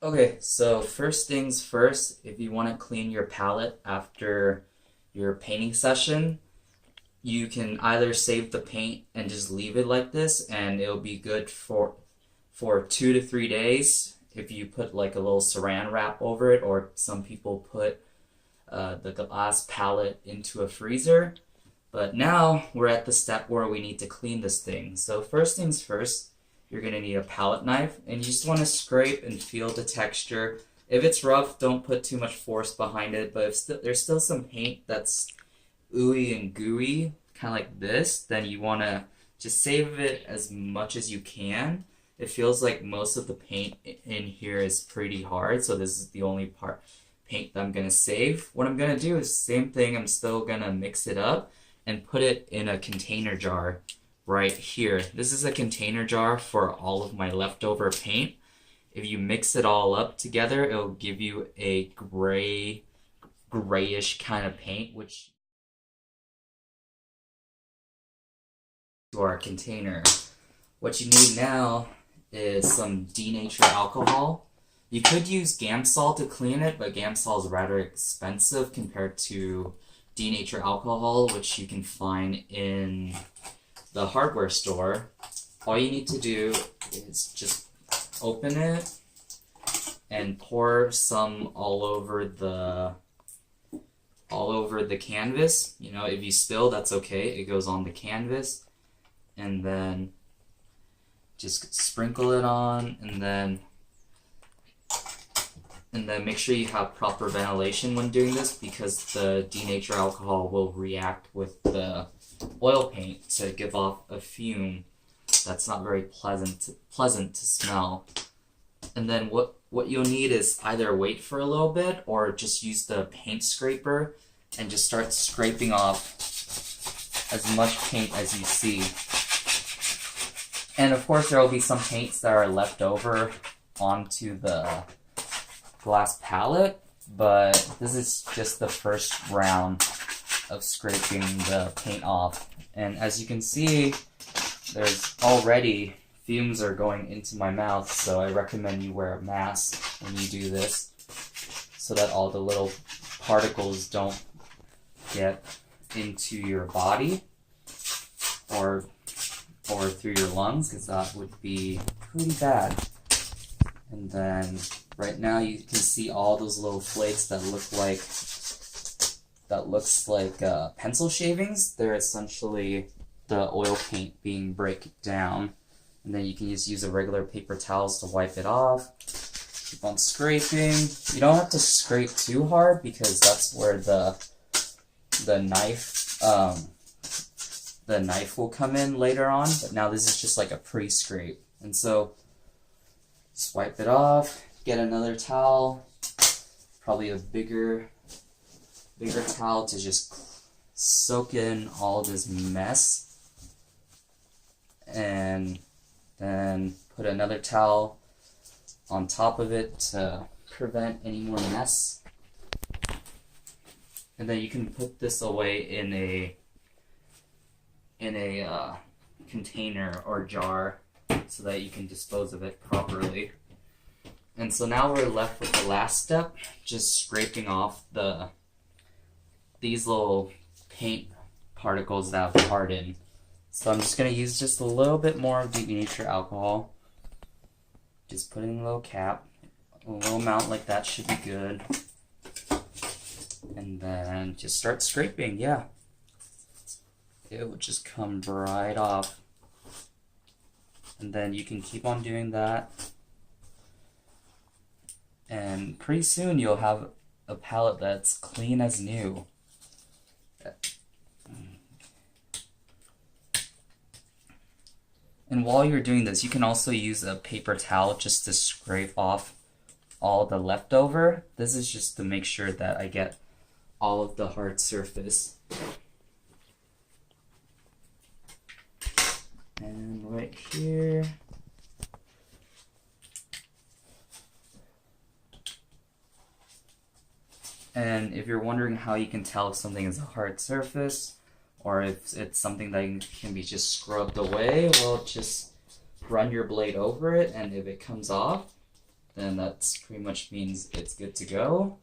Okay, so first things first, if you want to clean your palette after your painting session, you can either save the paint and just leave it like this, and it'll be good for 2 to 3 days if you put like a little saran wrap over it, or some people put the glass palette into a freezer. But now we're at the step where we need to clean this thing. So first things first, you're going to need a palette knife, and you just want to scrape and feel the texture. If it's rough, don't put too much force behind it, but if there's still some paint that's ooey and gooey, kind of like this, then you want to just save it as much as you can. It feels like most of the paint in here is pretty hard, so this is the only paint that I'm going to save. What I'm going to do is same thing, I'm still going to mix it up and put it in a container jar right here. This is a container jar for all of my leftover paint. If you mix it all up together, it'll give you a grayish kind of paint, which to our container. What you need now is some denatured alcohol. You could use Gamsol to clean it, but Gamsol is rather expensive compared to denatured alcohol, which you can find in the hardware store. All you need to do is just open it and pour some all over the canvas. You know, if you spill, that's okay. It goes on the canvas. And then just sprinkle it on, and then make sure you have proper ventilation when doing this, because the denatured alcohol will react with the oil paint to give off a fume that's not very pleasant to smell. And then what you'll need is either wait for a little bit or just use the paint scraper and just start scraping off as much paint as you see. And of course there will be some paints that are left over onto the glass palette, but this is just the first round of scraping the paint off. And as you can see, there's already fumes are going into my mouth, so I recommend you wear a mask when you do this so that all the little particles don't get into your body or through your lungs, because that would be pretty bad. And then right now you can see all those little flakes that looks like pencil shavings. They're essentially the oil paint being break down. And then you can just use a regular paper towels to wipe it off. Keep on scraping. You don't have to scrape too hard, because that's where the knife will come in later on. But now this is just like a pre-scrape. And so just wipe it off. Get another towel, probably a bigger towel, to just soak in all this mess, and then put another towel on top of it to prevent any more mess. And then you can put this away in a container or jar so that you can dispose of it properly. And so now we're left with the last step, just scraping off these little paint particles that have hardened. So I'm just going to use just a little bit more of denatured alcohol. Just put in a little cap. A little amount like that should be good. And then just start scraping, yeah. It will just come right off. And then you can keep on doing that. And pretty soon you'll have a palette that's clean as new. And while you're doing this, you can also use a paper towel just to scrape off all the leftover. This is just to make sure that I get all of the hard surface. And right here. And if you're wondering how you can tell if something is a hard surface or if it's something that can be just scrubbed away, well, just run your blade over it, and if it comes off, then that's pretty much means it's good to go.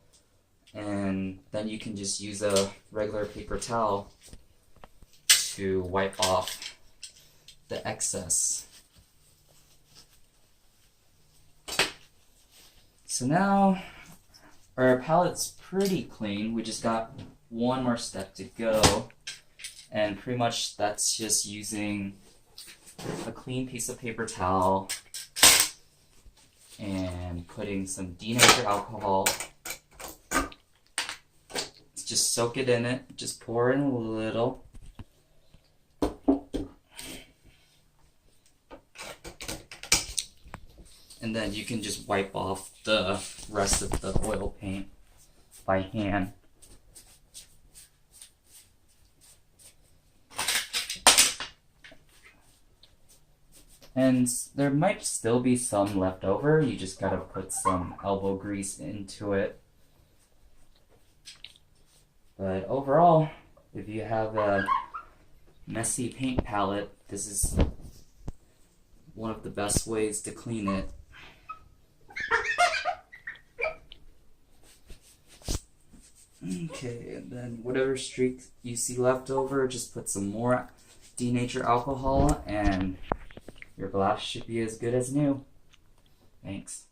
And then you can just use a regular paper towel to wipe off the excess. So now our palette's pretty clean. We just got one more step to go, and pretty much that's just using a clean piece of paper towel and putting some denature alcohol. Just soak it in it, just pour in a little. And then you can just wipe off the rest of the oil paint by hand. And there might still be some left over. You just gotta put some elbow grease into it. But overall, if you have a messy paint palette, this is one of the best ways to clean it. Okay, and then whatever streak you see left over, just put some more denature alcohol and your glass should be as good as new. Thanks.